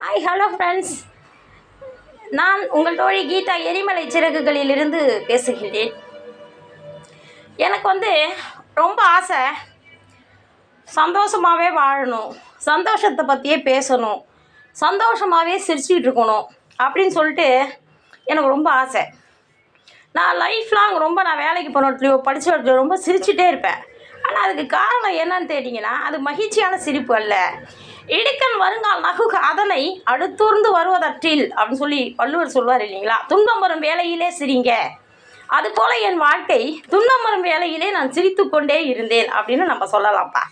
Hi hello friends, நான் உங்கள் தோழி கீதா எரிமலை சிறகுகளிலிருந்து பேசுகிறேன். எனக்கு ரொம்ப ஆசை, சந்தோஷமாகவே வாழணும், சந்தோஷத்தை பற்றியே பேசணும், சந்தோஷமாகவே சிரிச்சுக்கிட்டு இருக்கணும் அப்படின்னு சொல்லிட்டு எனக்கு ரொம்ப ஆசை. நான் லைஃப் லாங் நான் வேலைக்கு போன இடத்துலையோ படித்த இடத்துலையோ ரொம்ப சிரிச்சுட்டே இருப்பேன். ஆனால் அதுக்கு காரணம் என்னன்னு கேட்டிங்கன்னா, அது மகிழ்ச்சியான சிரிப்பு அல்ல. இடுக்கன் வருங்கால் நகுக அதனை அடுத்தூர்ந்து வருவதற்றில் அப்படின்னு சொல்லி வள்ளுவர் சொல்வார் இல்லைங்களா? துன்பம் வரும் வேலையிலே சிரிங்க, அதுபோல் என் வாழ்க்கை துன்பம் வரும் வேலையிலே நான் சிரித்து கொண்டே இருந்தேன் அப்படின்னு நம்ம சொல்லலாம்ப்பா.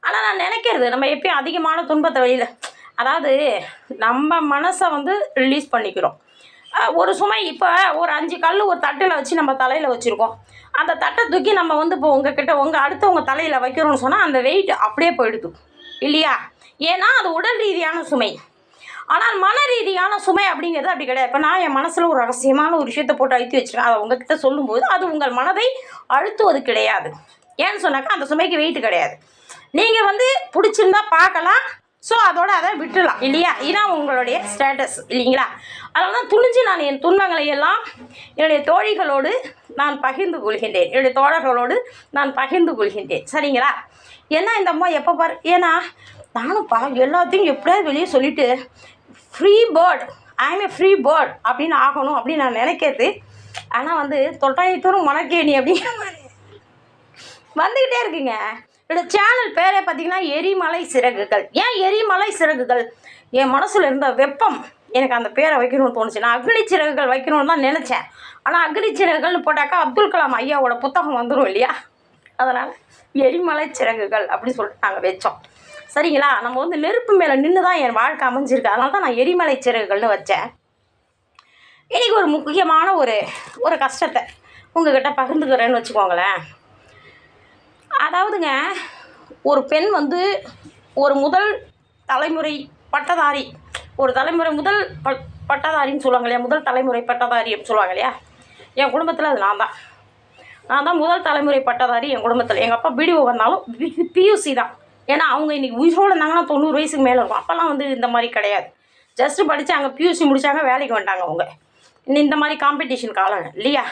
ஆனால் நான் நினைக்கிறது, நம்ம எப்பயும் அதிகமான துன்பத்தை வழியில், அதாவது நம்ம மனசை ரிலீஸ் பண்ணிக்கிறோம். ஒரு சுமை, இப்போ ஒரு 5 கல் ஒரு தட்டில் வச்சு நம்ம தலையில் வச்சுருக்கோம். அந்த தட்டை தூக்கி நம்ம இப்போ உங்கள் அடுத்தவங்க தலையில் வைக்கிறோம்னு சொன்னால் அந்த வெயிட் அப்படியே போயிடுது இல்லையா? ஏன்னா அது உடல் ரீதியான சுமை. ஆனால் மன ரீதியான சுமை அப்படிங்கிறது அப்படி கிடையாது. இப்போ நான் என் மனசில் ஒரு ரகசியமான ஒரு விஷயத்தை போட்டு அழுத்தி வச்சுருக்கேன். அதை உங்ககிட்ட சொல்லும்போது அது உங்கள் மனதை அழுத்துவது கிடையாது. ஏன்னு சொன்னாக்கா அந்த சுமைக்கு வெயிட் கிடையாது. நீங்கள் பிடிச்சிருந்தா பார்க்கலாம், ஸோ அதோட அதை விட்டுடலாம் இல்லையா? இதுதான் உங்களுடைய ஸ்டேட்டஸ் இல்லைங்களா? அதனால தான் துணிஞ்சு நான் என் துன்பங்களை எல்லாம் என்னுடைய தோழிகளோடு நான் பகிர்ந்து கொள்கின்றேன், என்னுடைய தோழர்களோடு நான் பகிர்ந்து கொள்கின்றேன். சரிங்களா? ஏன்னா இந்த அம்மா எப்போ பாரு, ஏன்னா நானும்ப்பா எல்லாத்தையும் எப்படியாவது வெளியே சொல்லிவிட்டு ஃப்ரீ பேர்ட், ஐஎம் ஏ ஃப்ரீ பேர்ட் அப்படின்னு ஆகணும் அப்படின்னு நான் நினைக்கிறது. ஆனால் தொட்டாயத்தூரும் மணக்கேணி அப்படிங்கிற மாதிரி வந்துக்கிட்டே இருக்குங்க. என்னோடய சேனல் பேரே பார்த்திங்கன்னா எரிமலை சிறகுகள். ஏன் எரிமலை சிறகுகள்? என் மனசில் இருந்த வெப்பம் எனக்கு அந்த பேரை வைக்கணும்னு தோணுச்சு. நான் அக்னி சிறகுகள் வைக்கணும்னு தான் நினச்சேன். ஆனால் அக்னி சிறகுகள்னு போட்டாக்கா அப்துல் கலாம் ஐயாவோட புத்தகம் வந்துடும் இல்லையா? அதனால் எரிமலை சிறகுகள் அப்படின்னு சொல்லிட்டு நாங்கள் வச்சோம். சரிங்களா? நம்ம நெருப்பு மேலே நின்று தான் என் வாழ்க்கை அமைஞ்சிருக்கு. அதனால தான் நான் எரிமலை சிறகுகள்னு வச்சேன். இன்றைக்கி ஒரு முக்கியமான ஒரு கஷ்டத்தை உங்கள்கிட்ட பகிர்ந்துக்கிறேன்னு வச்சுக்கோங்களேன். அதாவதுங்க, ஒரு பெண் ஒரு முதல் தலைமுறை பட்டதாரி, ஒரு தலைமுறை முதல் பட்டதாரின்னு சொல்லுவாங்க இல்லையா? முதல் தலைமுறை பட்டதாரி அப்படின்னு சொல்லுவாங்க இல்லையா? என் குடும்பத்தில் அது நான் தான் முதல் தலைமுறை பட்டதாரி என் குடும்பத்தில். எங்கள் அப்பா பிடிஓ வந்தாலும் பியூசி தான். ஏன்னா அவங்க இன்றைக்கி உயிரோடு இருந்தாங்கன்னா 90 வயசுக்கு மேலே இருக்கும். அப்போல்லாம் இந்த மாதிரி கிடையாது. ஜஸ்ட்டு படித்து அங்கே பியூசி முடித்தாங்க, வேலைக்கு வந்துட்டாங்க அவங்க. இந்த மாதிரி காம்படிஷன் காலம் இல்லையா?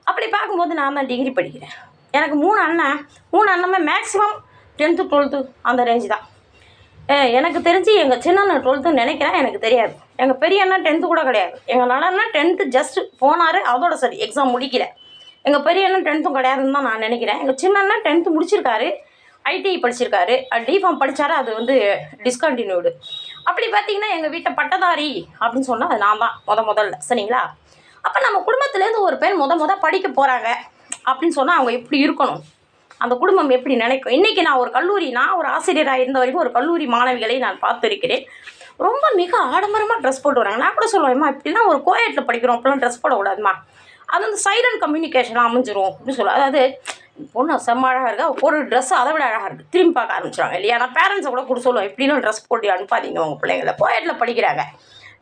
அப்படி பார்க்கும்போது நான் தான் டிகிரி படிக்கிறேன். எனக்கு 3 அண்ணமே மேக்ஸிமம் 10th 12th அந்த ரேஞ்சு தான். எனக்கு தெரிஞ்சு எங்கள் சின்ன அண்ணன் 12th நினைக்கிறேன், எனக்கு தெரியாது. எங்கள் பெரிய அண்ணன் 10th கூட கிடையாது. எங்கள் நல்லண்ணா 10th ஜஸ்ட்டு போனார், அதோட சரி, எக்ஸாம் முடிக்கல. எங்கள் பெரிய அண்ணன் 10th கிடையாதுன்னு தான் நான் நினைக்கிறேன். எங்கள் சின்ன அண்ணன் 10th முடிச்சிருக்காரு, ஐடிஐ படிச்சிருக்காரு, டிஃபார்ம் படித்தார், அது டிஸ்கண்டினியூடு. அப்படி பார்த்திங்கன்னா எங்கள் வீட்டை பட்டதாரி அப்படின்னு சொன்னால் அது நான் தான் முதல்ல. சரிங்களா? அப்போ நம்ம குடும்பத்துலேருந்து ஒரு பெண் படிக்க போகிறாங்க அப்படின்னு சொன்னால் அவங்க எப்படி இருக்கணும், அந்த குடும்பம் எப்படி நினைக்கும்? இன்றைக்கி நான் ஒரு ஆசிரியராக இருந்த வரைக்கும் ஒரு கல்லூரி மாணவிகளை நான் பார்த்துருக்கிறேன். ரொம்ப மிக ஆடம்பரமாக ட்ரெஸ் போட்டு வராங்க. நான் கூட சொல்லுவேன்மா, இப்படிலாம் ஒரு கோயட்டில் படிக்கிறோம், அப்படிலாம் ட்ரெஸ் போடக்கூடாதுமா, அது சைலண்ட் கம்யூனிகேஷனாக அமைஞ்சிரும் அப்படின்னு சொல்லுவேன். அதாவது பொண்ணு செம்ம அழகாக இருக்கா, ஒரு ட்ரெஸ்ஸு அதை விட அழகாக இருக்குது, திரும்பி பார்க்க ஆரம்பிச்சிடுவாங்க இல்லையா? நான் பேரண்ட்ஸை கூட சொல்லுவேன், இப்படிலாம் ட்ரெஸ் போட்டு அனுப்பாதீங்க உங்கள் பிள்ளைங்களை, கோயட்டில் படிக்கிறாங்க,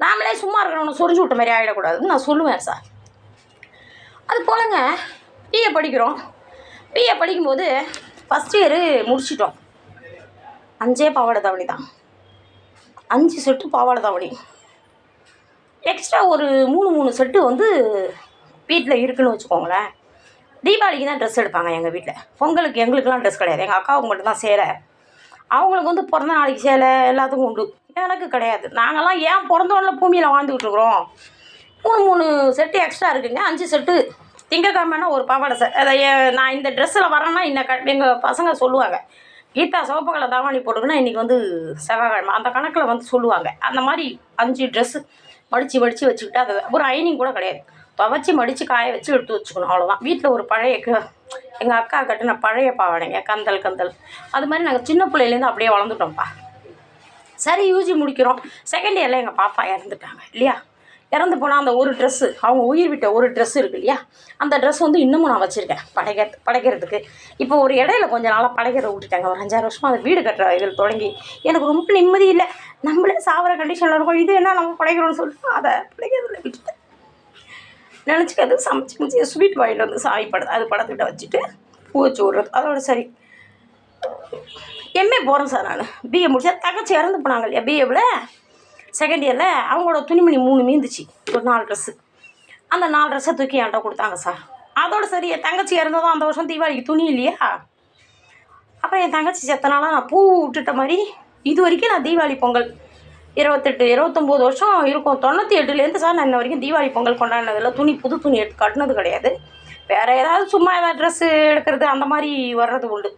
நாமளே சும்மா இருக்கிறவங்க சொரிஞ்சு விட்ட மாதிரி ஆகிடக்கூடாதுன்னு நான் சொல்லுவேன் சார். அது போலங்க, பிஏ படிக்கிறோம். பிஏ படிக்கும்போது ஃபஸ்ட் இயரு முடிச்சிட்டோம். 5 பாவாடை தாவணி தான், 5 செட்டு பாவாடை தாவணி, எக்ஸ்ட்ரா ஒரு 3 செட்டு வீட்டில் இருக்குன்னு வச்சுக்கோங்களேன். தீபாவளிக்கு தான் ட்ரெஸ் எடுப்பாங்க எங்கள் வீட்டில். பொங்கலுக்கு எங்களுக்கெல்லாம் ட்ரெஸ் கிடையாது. எங்கள் அக்காவுக்கு மட்டும்தான் சேலை. அவங்களுக்கு பிறந்த நாளைக்கு சேலை எல்லாத்துக்கும் உண்டு, எனக்கு கிடையாது. நாங்கள்லாம் ஏன் பிறந்தோடல பூமியில் வாழ்ந்துக்கிட்டு இருக்கிறோம். 3 செட்டு எக்ஸ்ட்ரா இருக்குங்க. 5 செட்டு. திங்கக்கிழமைனா ஒரு பாவாடை சார். அதை நான் இந்த ட்ரெஸ்ஸில் வரேன்னா எங்கள் பசங்க சொல்லுவாங்க, கீதா சிவப்பு கலர் தாவாணி போட்டுக்குன்னா இன்றைக்கி செவ்வாய்க்கிழமை, அந்த கணக்கில் சொல்லுவாங்க. அந்த மாதிரி 5 ட்ரெஸ்ஸு மடித்து வச்சுக்கிட்டு அதை ஒரு அயனிங் கூட கிடையாது, துவைச்சி மடித்து காய வச்சு எடுத்து வச்சுக்கணும், அவ்வளோதான். வீட்டில் ஒரு பழைய எங்கள் அக்கா கட்டின பழைய பாவாடைங்க, கந்தல் அது மாதிரி நாங்கள் சின்ன பிள்ளையிலேருந்து அப்படியே வளர்ந்துட்டோம்ப்பா. சரி, யூஜி முடிக்கிறோம். செகண்ட் இயரில் எங்கள் பாப்பா இறந்துட்டாங்க இல்லையா? இறந்து போனால் அந்த ஒரு ட்ரெஸ்ஸு, அவங்க உயிர் விட்ட ஒரு ட்ரெஸ் இருக்குது இல்லையா? அந்த ட்ரெஸ் இன்னமும் நான் வச்சுருக்கேன் படைக்கிறதுக்கு. இப்போ ஒரு இடையில கொஞ்ச நாளாக படைக்கிறத விட்டுட்டாங்க. ஒரு 5-6 வருஷமாக அதை வீடு கட்டுற இதில் தொடங்கி எனக்கு ரொம்ப நிம்மதி இல்லை. நம்மளே சாவர கண்டிஷனில் இருக்கோம், இது என்ன நம்ம படைக்கிறோன்னு சொல்லிட்டு அதை படைக்கிறதுல விட்டுட்டேன். நினச்சிக்கிறது சமைச்சு ஸ்வீட் வாங்கிட்டு சாமி அது படத்துக்கிட்ட வச்சுட்டு பூ வச்சு விட்றது, அதோட சரி. எம்ஏ போகிறேன் சார். நான் பிஏ முடித்தேன். தங்கச்சி இறந்து போனாங்க இல்லையா பிஏவில், செகண்ட் இயரில் அவங்களோட துணிமணி 3 மீந்துச்சு, ஒரு 4 ட்ரெஸ்ஸு. அந்த 4 ட்ரெஸ்ஸை தூக்கி என்கிட்ட கொடுத்தாங்க சார். அதோட சரி, என் தங்கச்சி இறந்ததும் அந்த வருஷம் தீபாவளிக்கு துணி இல்லையா. அப்புறம் என் தங்கச்சி செத்தனால நான் பூ விட்டுட்ட மாதிரி இது வரைக்கும் நான் தீபாவளி பொங்கல் 28 29 வருஷம் இருக்கும். 98லேருந்து சார் நான் இன்ன வரைக்கும் தீபாவளி பொங்கல் கொண்டாடினதில்லை. புது துணி எடுத்து கட்டினது கிடையாது. வேறு ஏதாவது சும்மா ஏதாவது ட்ரெஸ்ஸு எடுக்கிறது அந்த மாதிரி வர்றது உண்டு.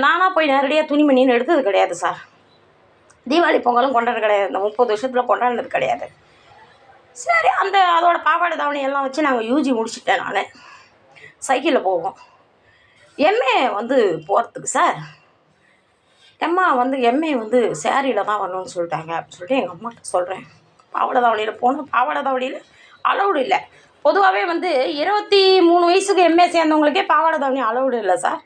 நானாக போய் நேரடியாக துணிமணின்னு எடுத்தது கிடையாது சார். தீபாவளி பொங்கலும் கொண்டாடுறது கிடையாது. இந்த 30 வருஷத்தில் கொண்டாடினது கிடையாது. சரி, அதோட பாவாடை தாவணி எல்லாம் வச்சு நாங்கள் யூஜி முடிச்சுட்டேன். நான் சைக்கிளில் போவோம். எம்ஏ வந்து போகிறதுக்கு சார், எம்ஏ வந்து சேரீயில் தான் வரணும்னு சொல்லிட்டாங்க அப்படின்னு சொல்லிட்டு எங்கள் அம்மாட்ட சொல்கிறேன். பாவாடை தாவணியில் போனால் பாவாடை தாவணியில் அலௌடு இல்லை. பொதுவாகவே வந்து 23 வயசுக்கு எம்ஏ சேர்ந்தவங்களுக்கே பாவாடை தாவணி அலௌடு இல்லை சார்.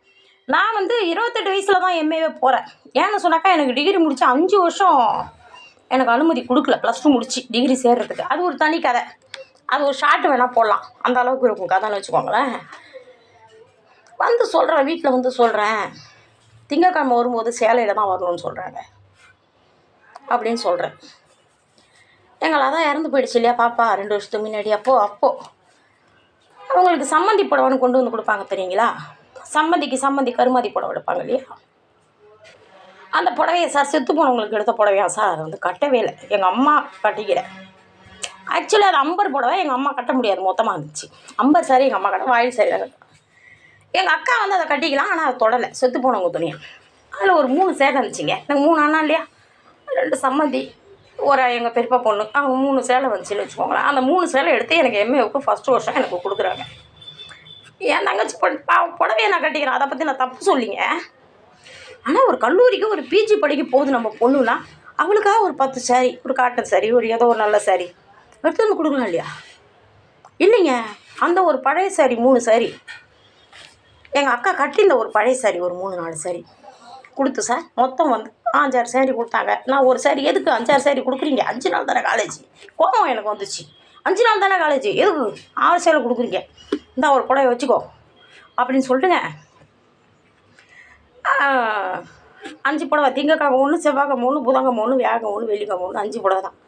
நான் வந்து 28 வயசில் தான் எம்ஏவே போகிறேன். ஏன்னு சொன்னாக்கா எனக்கு டிகிரி முடித்து 5 வருஷம் எனக்கு அனுமதி கொடுக்கல. +2 முடிச்சு டிகிரி சேர்கிறதுக்கு. அது ஒரு தனி கதை. அது ஒரு ஷார்ட் வேணால் போடலாம், அந்த அளவுக்கு இருக்கும் கதைன்னு வச்சுக்கோங்களேன். வந்து சொல்கிறேன், வீட்டில் வந்து சொல்கிறேன், திங்கக்கிழமை வரும்போது சேலையில் தான் வரணும்னு சொல்கிறாங்க அப்படின்னு சொல்கிறேன். எங்களை அதான் இறந்து போயிடுச்சு இல்லையா பாப்பா 2 வருஷத்துக்கு முன்னாடி. அப்போது அவங்களுக்கு சம்மந்தி புடவைன்னு கொண்டு வந்து கொடுப்பாங்க தெரியுங்களா. சம்மந்தி கருமாதி புடவை எடுப்பாங்க இல்லையா. அந்த புடவையை சார் செத்து போனவங்களுக்கு எடுத்த புடவையா சார், அது வந்து கட்டவே இல்லை. எங்கள் அம்மா கட்டிக்கிறேன். ஆக்சுவலி அது அம்பர் புடவை. எங்கள் அம்மா கட்ட முடியாது, மொத்தமாக இருந்துச்சு. அம்பர் சாரி எங்கள் அம்மா கட்ட, வாயில் சாரி தான். எங்கள் அக்கா வந்து அதை கட்டிக்கலாம், ஆனால் அதை தொடலை. செத்து போனவங்க துணியை. அதில் ஒரு 3 சேலை இருந்துச்சுங்க. எனக்கு 3 அண்ணா இல்லையா, 2 சம்மந்தி, ஒரு எங்கள் பெரியப்பா பொண்ணு, அவங்க 3 சேலை வந்துச்சுன்னு வச்சுக்கோங்களேன். அந்த 3 சேலை எடுத்து எனக்கு எம்ஏவுக்கு ஃபஸ்ட்டு வருஷம் எனக்கு கொடுக்குறாங்க. என் தங்கச்சி புடவையை நான் கட்டிக்கிறேன், அதை பற்றி நான் தப்பு சொல்லிங்க. ஆனால் ஒரு கல்லூரிக்கு ஒரு பிஜி படிக்க போகுது நம்ம பொண்ணுனா, அவளுக்காக ஒரு 10 சாரி, ஒரு காட்டன் சாரி, ஒரு ஏதோ ஒரு நல்ல சாரி எடுத்து வந்து கொடுக்கலாம் இல்லையா. இல்லைங்க, அந்த ஒரு பழைய சாரி 3 சாரி எங்கள் அக்கா கட்டியிருந்த ஒரு பழைய சாரி ஒரு 3-4 சாரி கொடுத்து சார், மொத்தம் வந்து 5-6 சாரி கொடுத்தாங்க. நான் ஒரு சாரி எதுக்கு 5-6 சாரி கொடுக்குறீங்க, 5 நாள் தானே காலேஜ், கோபம் எனக்கு வந்துச்சு. 5 நாள் தானே காலேஜ், எதுக்கு 6 சேலை கொடுக்குறீங்க, இந்த ஒரு புடவை வச்சுக்கோ அப்படின்னு சொல்லிட்டுங்க. 5 புடவை, திங்கக்கிழமை 1, செவ்வாய்க்கிழமை 1, புதன்கிழமை 1, வியாழக்கிழமை 1, வெள்ளிக்கிழமை 1, 5 புடவை தான்.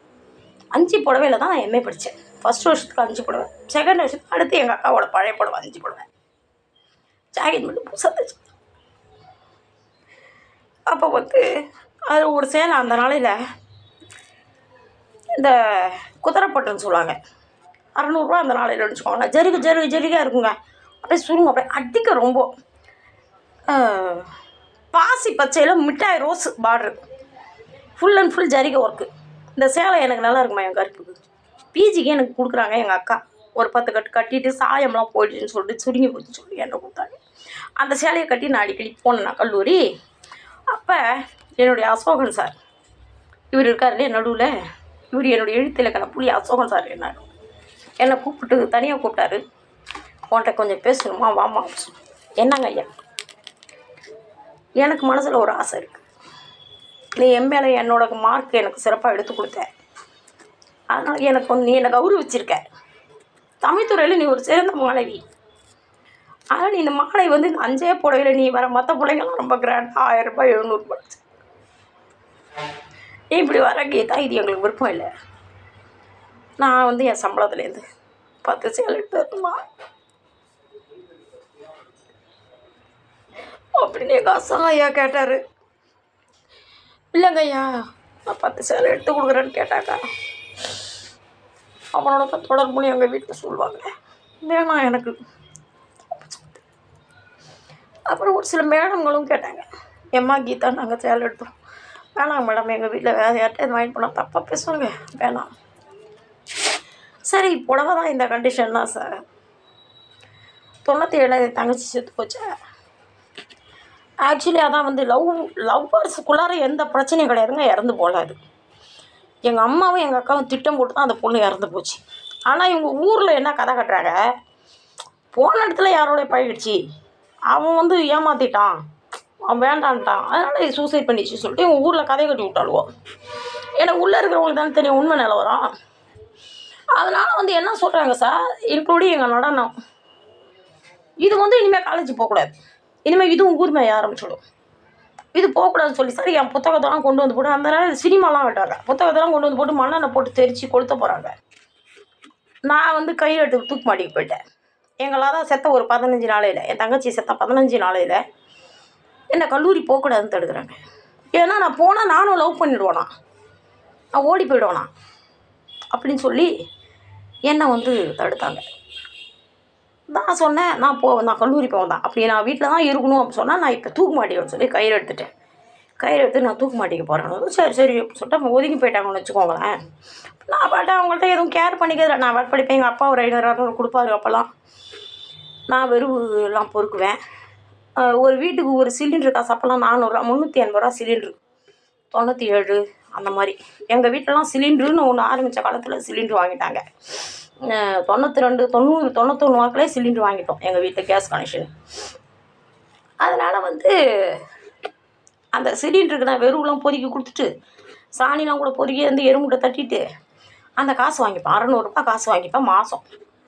5 புடவையில் தான் நான் எம்ஏ படித்தேன். ஃபஸ்ட் வருஷத்துக்கு 5 புடவை, செகண்ட் வருஷத்துக்கு அடுத்து எங்கள் அக்காவோட பழைய புடவை 5 புடவை, ஜாக்கெட் மட்டும் புதுசாக தைச்சு. அப்போ வந்து அது ஒரு சேலை அந்த நாளையில் இந்த குதிரைப்பட்டுன்னு சொல்லுவாங்க, 600 ரூபா அந்த நாளையில் வச்சுக்கோங்க. ஜரிகாக இருக்குங்க, அப்படியே சுருங்க, அப்படியே அடிக்க ரொம்ப பாசி பச்சையில் மிட்டாய் rose border, full and full ஜரிகை ஒர்க்கு. இந்த சேலை எனக்கு நல்லா இருக்குமா என் கருப்புக்கு. பிஜிக்கு எனக்கு கொடுக்குறாங்க எங்கள் அக்கா. ஒரு 10 கட்டு கட்டிட்டு சாயம்லாம் போயிடுச்சுன்னு சொல்லிட்டு சுருங்கி போச்சுன்னு சொல்லி என்ன கொடுத்தாங்க. அந்த சேலையை கட்டி நான் அடிக்கடி போனேன் நான் கல்லூரி. அப்போ என்னுடைய அசோகன் சார், இவர் இருக்கார் இல்லையா நடுவில், இவர் என்னுடைய எழுத்திலக்கண புள்ளி அசோகன் சார் என்னை கூப்பிட்டு தனியாக கூப்பிட்டாரு. உன்கிட்ட கொஞ்சம் பேசணுமா, வாமா. என்னங்க ஐயா, எனக்கு மனசில் ஒரு ஆசை இருக்குது. நீ எம்ஏல என்னோட மார்க் எனக்கு சிறப்பாக எடுத்து கொடுத்த, அதனால் எனக்கு வந்து நீ என்னை கௌரவிச்சிருக்க. தமிழ்துறையில் நீ ஒரு சிறந்த மாணவி. ஆனால் நீ இந்த மாலை வந்து இந்த 5 புடவையில் நீ வர மற்ற பிள்ளைங்கள்லாம் ரொம்ப கிராண்டாக 1000 ரூபாய் 700 ரூபாய், நீ இப்படி வர கீதா, இது எங்களுக்கு விருப்பம் இல்லை. நான் வந்து என் சம்பளத்துலேருந்து 10 சேலை எடுத்து வரணுமா அப்படின்னு எங்கள் அசங்க ஐயா கேட்டார். இல்லைங்க ஐயா, நான் 10 சேலை எடுத்து கொடுக்குறேன்னு கேட்டாக்கா அவனோட தொடர்புன்னு எங்கள் வீட்டில் சொல்லுவாங்க. வேணாம் எனக்கு. அப்புறம் ஒரு சில மேடம்களும் கேட்டாங்க, எம்மா கீதா நாங்கள் சேலை எடுத்தோம். வேணாம் மேடம், எங்கள் வீட்டில் வேறு யார்கிட்ட வாங்கிட்டு போனால் தப்பாக பேசுவாங்க, வேணாம். சரி, புடவை தான் இந்த கண்டிஷன் தான் சார். 97 என் தங்கச்சி செத்து போச்சா. ஆக்சுவலி அதான் வந்து லவ்வர்ஸுக்குள்ளார எந்த பிரச்சனையும் கிடையாதுங்க, இறந்து போகலாது. எங்கள் அம்மாவும் எங்கள் அக்காவும் திட்டம் போட்டு தான் அந்த பொண்ணு இறந்து போச்சு. ஆனால் இவங்க ஊரில் என்ன கதை கட்டுறாங்க, போன இடத்துல யாரோட பழகிடுச்சு, அவன் வந்து ஏமாற்றிட்டான், அவன் வேண்டான்ட்டான், அதனால் சூசைட் பண்ணிச்சு சொல்லிட்டு இவங்க ஊரில் கதை கட்டி விட்டாளுவோம். ஏன்னா உள்ளே இருக்கிறவங்களுக்கு தானே தெரியும் உண்மை நிலவரம். அதனால் வந்து என்ன சொல்கிறாங்க சார், இன்க்ளூடிங் எங்கள் நடனம், இது வந்து இனிமேல் காலேஜ் போகக்கூடாது, இனிமேல் இதுவும் ஊர் மேய ஆரம்பிச்சிடும். இது போகக்கூடாதுன்னு சொல்லி சார் என் புத்தகத்தெல்லாம் கொண்டு வந்து போட்டு அந்த நேரம் சினிமாலாம் விட்டாங்க. புத்தகத்தெல்லாம் கொண்டு வந்து போட்டு மண்ணெண்ணெய் போட்டு தெரித்து கொளுத்த போகிறாங்க. நான் வந்து கையெழுத்து தூக்கு மாட்டிக்கு போயிட்டேன். எங்களால் தான் செத்த ஒரு 15 நாளையில், என் தங்கச்சி செத்த 15 நாளையில் என்னை கல்லூரி போகக்கூடாதுன்னு தடுக்கிறாங்க. ஏன்னா நான் போனால் நானும் லவ் பண்ணிவிடுவேனா, நான் ஓடி போயிடுவேனா அப்படின்னு சொல்லி என்னை வந்து தடுத்தாங்க. நான் சொன்னேன், நான் கல்லூரி போவேன் தான், அப்படி நான் வீட்டில் தான் இருக்கணும் அப்படின்னு சொன்னால் நான் இப்போ தூக்கு மாட்டிக்குவேன்னு சொல்லி கயிறு எடுத்துட்டேன். கயிறு எடுத்து நான் தூக்கு மாட்டிக்க போகிறேன். சரி சரி அப்படின்னு சொல்லிட்டு அவங்க ஒதுங்கி போயிட்டாங்கன்னு வச்சுக்கோங்களேன். நான் பாட்டு அவங்கள்ட்ட எதுவும் கேர் பண்ணிக்கிறேன். நான் பாட்டு படிப்பேன். எங்கள் அப்பா ஒரு 500 கொடுப்பாரு. அப்போல்லாம் நான் வெறுவெல்லாம் பொறுக்குவேன். ஒரு வீட்டுக்கு ஒரு சிலிண்டர் காசு அப்போல்லாம் 400 380 சிலிண்ட்ரு, 97 அந்த மாதிரி. எங்கள் வீட்டிலலாம் சிலிண்டருன்னு ஒன்று ஆரம்பித்த காலத்தில் சிலிண்டர் வாங்கிட்டாங்க. 92 90 91 வாக்கிலே சிலிண்டர் வாங்கிட்டோம் எங்கள் வீட்டில் கேஸ் கனெக்ஷன். அதனால் வந்து அந்த சிலிண்டருக்கு நான் வெறுவெல்லாம் பொறுக்கி கொடுத்துட்டு சாணிலாம் கூட பொறுக்கி வந்து எறும்புட்டை தட்டிட்டு அந்த காசு வாங்கிப்பேன். 600 ரூபா காசு வாங்கிப்பேன் மாதம்.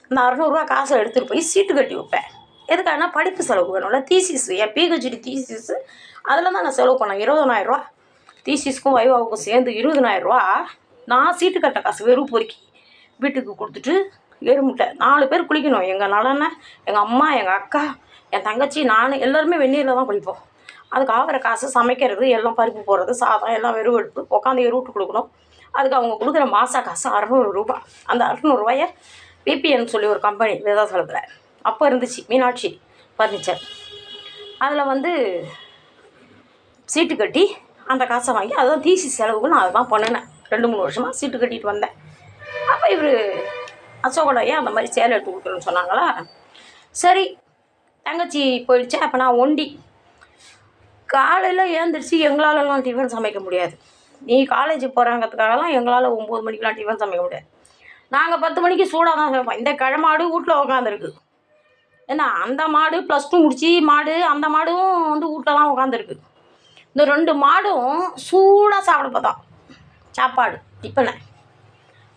அந்த 600 ரூபா காசை எடுத்துகிட்டு போய் சீட்டு கட்டி வைப்பேன். எதுக்காகனா படிப்பு செலவு வேணும்ல. தீசிஸ் என் பிஹெச்டி தீசிஸு அதில் தான் நான் செலவு பண்ணேன். 20,000 ரூபா தீசிஸ்க்கும் வைவாவுக்கும் சேர்ந்து 20,000 ரூபா நான் சீட்டு கட்ட காசு வெறும் பொறுக்கி வீட்டுக்கு கொடுத்துட்டு எறுமுட்டை 4 பேர் குளிக்கணும். எங்கள் நலனை, எங்கள் அம்மா, எங்கள் அக்கா, என் தங்கச்சி, நான் எல்லாருமே வெந்நீரில் தான் குளிப்போம். அதுக்கு ஆகிற காசு சமைக்கிறது எல்லாம், பருப்பு போடுறது, சாதம் எல்லாம் வெறும் எடுப்பு உட்காந்து எருவிட்டு கொடுக்கணும். அதுக்கு அவங்க கொடுக்குற மாத காசு 600 ரூபா. அந்த 600 ரூபாயை பிபிஎன்னு சொல்லி ஒரு கம்பெனி விருதாசலத்தில் அப்போ இருந்துச்சு, மீனாட்சி ஃபர்னிச்சர். அதில் வந்து சீட்டு கட்டி அந்த காசை வாங்கி அதுதான் தீசி செலவுக்கு நான் அதை தான் பண்ணினேன். 2-3 வருஷமாக சீட்டு கட்டிட்டு வந்தேன். அப்போ இவர் அசோகனையே அந்த மாதிரி சேலை எடுத்து கொடுக்குறேன்னு சொன்னாங்களா. சரி தங்கச்சி போயிடுச்சு. அப்போ நான் ஒண்டி காலையில் ஏந்திரிச்சு எங்களாலலாம் டிஃபன் சமைக்க முடியாது. நீ காலேஜ் போகிறாங்கிறதுக்காகலாம் எங்களால் 9 மணிக்கெலாம் டிஃபன் சமைக்க முடியாது. நாங்கள் 10 மணிக்கு சூடாக தான் சமைப்போம். இந்த கிழமாடு வீட்டில் உட்காந்துருக்கு. ஏன்னா அந்த மாடு +2 முடிச்சு மாடு, அந்த மாடும் வந்து வீட்டில் தான் உட்காந்துருக்கு. இந்த 2 மாடும் சூடாக சாப்பிட பார்த்தோம் சாப்பாடு டிஃபனை.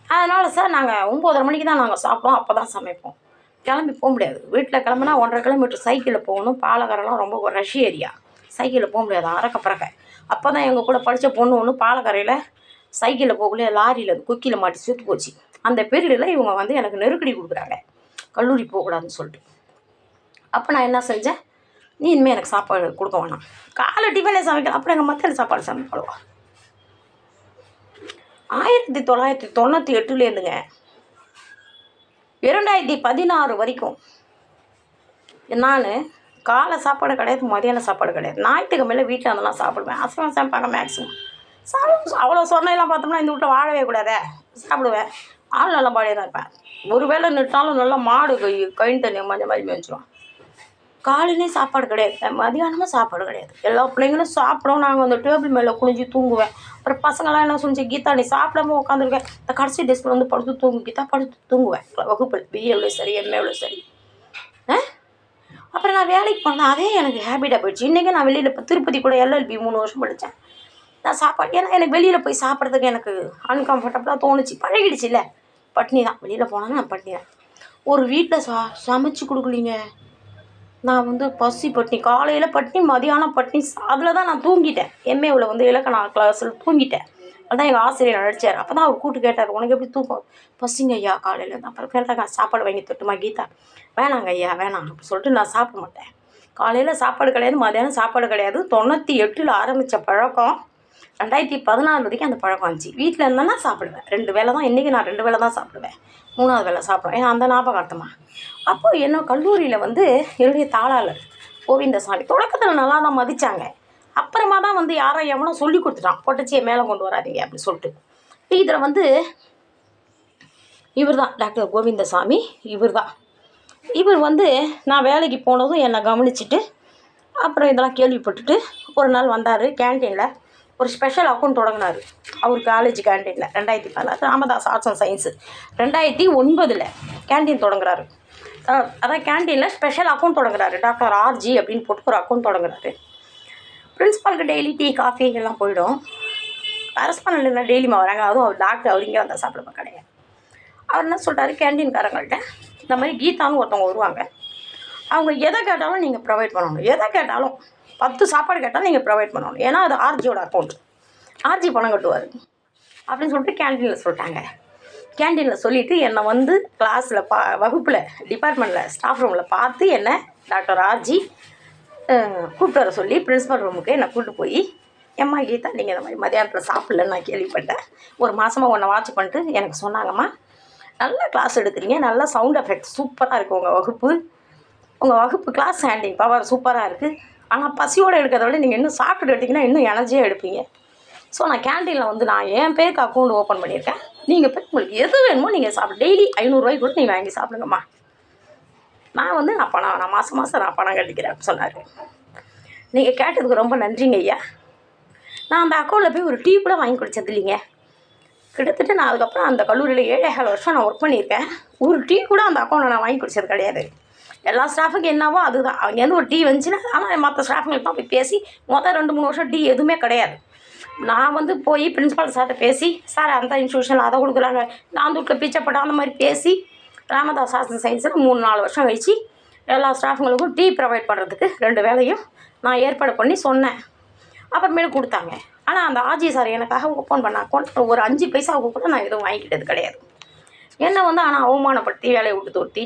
அதனால் சார் நாங்கள் 9:30 மணிக்கு தான் நாங்கள் சாப்பிடுவோம். அப்போ தான் சமைப்போம். கிளம்பி போக முடியாது. வீட்டில் கிளம்புனா 1.5 கிலோமீட்டர் சைக்கிளில் போகணும். பாலக்கரைலாம் ரொம்ப ரஷ் ஏரியா. சைக்கிளில் போக முடியாது அறக்க பறக்க. அப்போ தான் எங்கள் கூட படித்த பொண்ணு ஒன்று பாலக்கரையில் சைக்கிளில் போகலையே லாரியில் குக்கியில் மாட்டி சுற்றி போச்சு. அந்த பீரியடில் இவங்க வந்து எனக்கு நெருக்கடி கொடுக்குறாங்க கல்லூரி போகக்கூடாதுன்னு சொல்லிட்டு. அப்போ நான் என்ன செஞ்சேன், நீ இனிமேல் எனக்கு சாப்பாடு கொடுக்க வேணாம், காலை டிஃபனே சமைக்கலாம், அப்புறம் எங்கள் மத்தியான சாப்பாடு சமைப்படுவா. 1998 2016 வரைக்கும் நான் காலை சாப்பாடு கிடையாது, மதியான சாப்பாடு கிடையாது. ஞாயிற்றுக்கிழமையில் வீட்டில் இருந்தெல்லாம் சாப்பிடுவேன். அசைவம் சமைப்பாங்க மேக்ஸிமம். அவ்வளோ சொன்னையெல்லாம் பார்த்தோம்னா இந்த வீட்டில் வாழவே கூடாதே. சாப்பிடுவேன். ஆள் நல்ல பாடியாக தான் இருப்பேன். ஒரு வேளை நிட்டாலும் நல்லா மாடு கழின்னு தண்ணி மஞ்சள் மாதிரி மேய்ச்சிடும். காலையிலேயும் சாப்பாடு கிடையாது, மதியானமும் சாப்பாடு கிடையாது. எல்லா பிள்ளைங்களும் சாப்பிடும். நாங்கள் அந்த டேபிள் மேலே குனிஞ்சு தூங்குவேன். அப்புறம் பசங்களாம் என்ன சொன்னிச்சு, கீதா நீ சாப்பிடாம உட்காந்துருக்கேன், இந்த கடைசி டெஸ்கில் வந்து படுத்து தூங்கு கீதா, படுத்து தூங்குவேன் வகுப்பில். பிஏவில் சரி எம்ஏவில் சரி. அப்புறம் நான் வேலைக்கு போனேன். அதே எனக்கு ஹேபிட்டாக போயிடுச்சு. இன்றைக்கி நான் வெளியில் இப்போ திருப்பதி கூட LLB 3 வருஷம் படித்தேன். நான் சாப்பாடு ஏன்னா எனக்கு வெளியில் போய் சாப்பிட்றதுக்கு எனக்கு அன்கம்ஃபர்டபுளாக தோணுச்சு. பழகிடுச்சு இல்லை, பட்னி தான். வெளியில் போனேன்னா நான் பட்னி தான். ஒரு வீட்டில் சமைச்சு கொடுக்கலிங்க. நான் வந்து பசி பட்னி, காலையில் பட்னி, மதியானம் பட்னி. அதில் தான் நான் தூங்கிட்டேன். எம்ஏவில் வந்து இலக்கண கிளாஸில் தூங்கிட்டேன். அதுதான் எங்கள் ஆசிரியர் நடித்தார். அப்போ தான் அவர் கூப்பிட்டு கேட்டார், உனக்கு எப்படி தூக்கம்? பசிங்க ஐயா காலையில். அப்புறம் கேட்டாங்க, சாப்பாடு வாங்கி தட்டுமா கீதா? வேணாங்க ஐயா வேணாம் அப்படின்னு சொல்லிட்டு நான் சாப்பிட மாட்டேன். காலையில் சாப்பாடு கிடையாது, மதியானம் சாப்பாடு கிடையாது. 98 ஆரம்பித்த பழக்கம் 2016 வரைக்கும் அந்த பழக்கம் வந்துச்சு. வீட்டில் இருந்தேன்னா சாப்பிடுவேன். 2 வேளை தான். இன்றைக்கி நான் 2 வேளை தான் சாப்பிடுவேன். 3ஆவது வேளை சாப்பிடுவேன். ஏன்னா அந்த ஞாபகார்த்தமாக. அப்போது என்ன கல்லூரியில் வந்து என்னுடைய தாளாளர் கோவிந்தசாமி தொடக்கத்தில் நல்லா தான் மதித்தாங்க. அப்புறமா தான் வந்து யாரோ எவனோ சொல்லி கொடுத்துட்டான், பொட்டச்சியை மேலே கொண்டு வராதிங்க அப்படின்னு சொல்லிட்டு. இதில் வந்து இவர் தான் டாக்டர் கோவிந்தசாமி. இவர் வந்து நான் வேலைக்கு போனதும் என்னை கவனிச்சுட்டு அப்புறம் இதெல்லாம் கேள்விப்பட்டுட்டு ஒரு நாள் வந்தார். கேன்டீனில் ஒரு ஸ்பெஷல் அக்கௌண்ட் தொடங்கினார். அவர் காலேஜ் கேன்டீனில் 2016 Ramadas arts and science. 2009 canteen தொடங்குறாரு. அதான் கேன்டீனில் ஸ்பெஷல் அக்கௌண்ட் தொடங்குறாரு. டாக்டர் RG அப்படின்னு போட்டு ஒரு அக்கௌண்ட் தொடங்குறாரு. பிரின்ஸிபாலுக்கு டெய்லி டீ காஃபி எல்லாம் போயிடும். கரஸ்பாண்டில் டெய்லியுமா வராங்க. அதுவும் அவர் டாக்டர், அவர் இங்கே வந்தால் சாப்பிட கிடையாது. அவர் என்ன சொல்கிறாரு, கேன்டீன்காரங்கள்ட்ட இந்த மாதிரி கீதான்னு ஒருத்தவங்க வருவாங்க, அவங்க எதை கேட்டாலும் நீங்கள் ப்ரொவைட் பண்ணணும். எதை கேட்டாலும் 10 சாப்பாடு கேட்டால் நீங்கள் ப்ரொவைட் பண்ணணும். ஏன்னா அது ஆர்ஜியோட அக்கௌண்ட், ஆர்ஜி பணம் கட்டுவார் அப்படின்னு சொல்லிட்டு கேன்டீனில் சொல்லிட்டாங்க. கேன்டீனில் சொல்லிவிட்டு என்னை வந்து கிளாஸில் வகுப்பில் டிபார்ட்மெண்ட்டில் ஸ்டாஃப் ரூமில் பார்த்து என்னை டாக்டர் ஆர்ஜி கூப்பிட்டு வர சொல்லி பிரின்ஸிபல் ரூமுக்கு என்னை கூப்பிட்டு போய், எம்மா கீதா நீங்கள் இந்த மாதிரி மதியானத்தில் சாப்பிட்லன்னு நான் கேள்விப்பட்டேன், ஒரு மாதமாக உன்னை வாட்ச் பண்ணிட்டு எனக்கு சொன்னாங்கம்மா, நல்லா கிளாஸ் எடுக்கிறீங்க, நல்லா சவுண்ட் எஃபெக்ட் சூப்பராக இருக்குது உங்கள் வகுப்பு கிளாஸ் ஹேண்டிங் பவர் சூப்பராக இருக்குது. ஆனால் பசியோடு எடுக்கிறத விட நீங்கள் இன்னும் சாப்பிட்டு எடுத்திங்கன்னா இன்னும் எனர்ஜியாக எடுப்பீங்க. ஸோ நான் கேன்டீனில் வந்து நான் என் பேருக்கு அக்கௌண்ட் ஓப்பன் பண்ணியிருக்கேன், நீங்கள் போய் உங்களுக்கு எது வேணுமோ நீங்கள் சாப்பிடு, டெய்லி 500 கூட நீங்கள் வாங்கி சாப்பிடுங்கம்மா, நான் வந்து நான் மாதம் நான் பணம் கட்டிக்கிறேன் அப்படின்னு சொன்னார். நீங்கள் கேட்டதுக்கு ரொம்ப நன்றிங்க ஐயா. நான் அந்த அக்கௌண்ட்டில் போய் ஒரு டீ கூட வாங்கி குடித்தது இல்லைங்க. கிட்டத்தட்ட நான் அதுக்கப்புறம் அந்த கல்லூரியில் 7.5 வருஷம் நான் ஒர்க் பண்ணியிருக்கேன். ஒரு டீ கூட அந்த அக்கௌண்ட்டில் நான் வாங்கி குடித்தது கிடையாது. எல்லா ஸ்டாஃபுக்கு என்னவோ அதுதான், அங்கேருந்து ஒரு டீ வந்துச்சுன்னா, ஆனால் மற்ற ஸ்டாஃபுங்களுக்கு தான் போய் பேசி 2-3 வருஷம் டீ எதுவுமே கிடையாது. நான் வந்து போய் பிரின்ஸிபால் சார்கிட்ட பேசி, சார் அந்த இன்ஸ்டியூஷனில் அதை கொடுக்குறாங்க, நான் வீட்டில் பிச்சைப்பட்ட அந்த மாதிரி பேசி ராமதாஸ் ஆர்ட்ஸ் அண்ட் சயின்ஸில் 3-4 வருஷம் கழிச்சு எல்லா ஸ்டாஃபுங்களுக்கும் டீ ப்ரொவைட் பண்ணுறதுக்கு 2 வேளையும் நான் ஏற்பாடு பண்ணி சொன்னேன். அப்புறமேலும் கொடுத்தாங்க. ஆனால் அந்த ஆர்ஜி சார் எனக்காக ஓப்பன் பண்ண அக்கௌண்ட் ஒரு 5 பைசாவுக்கு கூட நான் எதுவும் வாங்கிக்கிட்டது கிடையாது. என்னை வந்து ஆனால் அவமானப்படுத்தி வேலையை விட்டு தொட்டி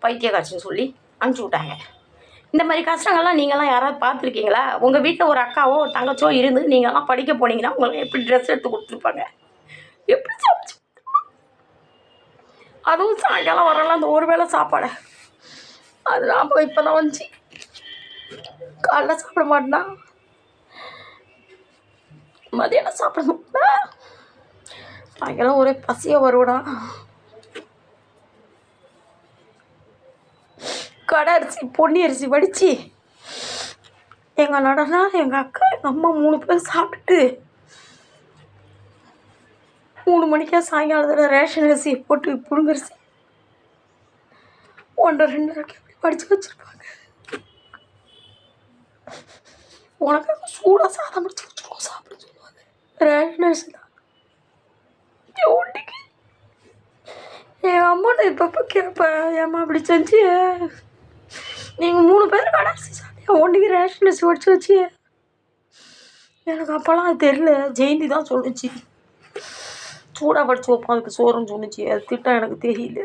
பைத்திய காட்சின்னு சொல்லி அனுப்பிச்சி விட்டாங்க. இந்த மாதிரி கஷ்டங்கள்லாம் நீங்கள்லாம் யாராவது பார்த்துருக்கீங்களா? உங்கள் வீட்டில் ஒரு அக்காவோ ஒரு தங்கச்சோ இருந்து நீங்கள்லாம் படிக்க போனீங்கன்னா உங்களுக்கு எப்படி ட்ரெஸ் எடுத்து கொடுத்துருப்பாங்க, எப்படி சாப்பிட்டு, அதுவும் சாயங்காலம் வரலாம் அந்த ஒரு வேளை சாப்பாடை. அது நான் இப்போ தான் வந்துச்சு. காலைல சாப்பிட மாட்டேன்னா, மதியானம் சாப்பிட மாட்டேன்னா, சாயங்காலம் ஒரே பசியாக வருவடா. கடை அரிசி பொன்னி அரிசி வடித்து எங்கள் நடனா எங்கள் அக்கா எங்கள் அம்மா 3 பேர் சாப்பிட்டுட்டு 3 மணிக்கா சாயங்காலத்தில் ரேஷன் அரிசி போட்டு புழுங்கரிசி 1-2 அப்படி படித்து வச்சுருப்பாங்க. உனக்காக சூடாக சாதம் படித்து வச்சுருக்கோம் சாப்பிட சொல்லுவாங்க. ரேஷன் அரிசி தான் ஒன்றைக்கு. எங்கள் அம்மாட்ட இப்பப்போ கேட்பேன், ஏம்மா அப்படி செஞ்சு நீங்கள் 3 பேர் கடை அரிசி சாப்பிட்டீங்க, ஒன்றைக்கு ரேஷன் அரிசி வடித்து வச்சு. எனக்கு அப்போல்லாம் அது தெரியல, ஜெயந்தி தான் சொல்லுச்சு, சூடாக படித்து வைப்போம் அதுக்கு சோறுன்னு சொன்னிச்சு. அது திட்டம் எனக்கு தெரியல,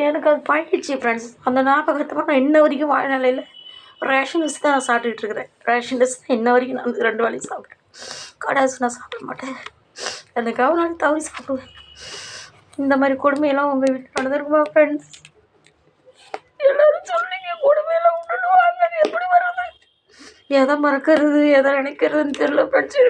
எனக்கு அது பழகிடுச்சு ஃப்ரெண்ட்ஸ். அந்த ஞாபகத்தை நான் இன்ன வரைக்கும் வாழ்நிலையில் ரேஷன் அரிசி தான் நான் சாப்பிட்டுட்டு இருக்கிறேன். ரேஷன் அரிசி தான் இன்ன வரைக்கும் நான் 2 வேளையும் சாப்பிட்றேன். கடை அரிசி நான் சாப்பிட மாட்டேன், அந்த கவர்னாலும் தவறி சாப்பிடுவேன். இந்த மாதிரி கொடுமையெல்லாம் உங்கள் வீட்டில் நடந்திருக்குமா ஃப்ரெண்ட்ஸ்? எல்லோரும் சொல்லுங்க, கொடுமையெல்லாம் விட்டுட்டு வாங்க, எப்படி வர்றது, எதை மறக்கிறது எதை நினைக்கிறதுன்னு தெரியல ஃப்ரெண்ட்ஸ்.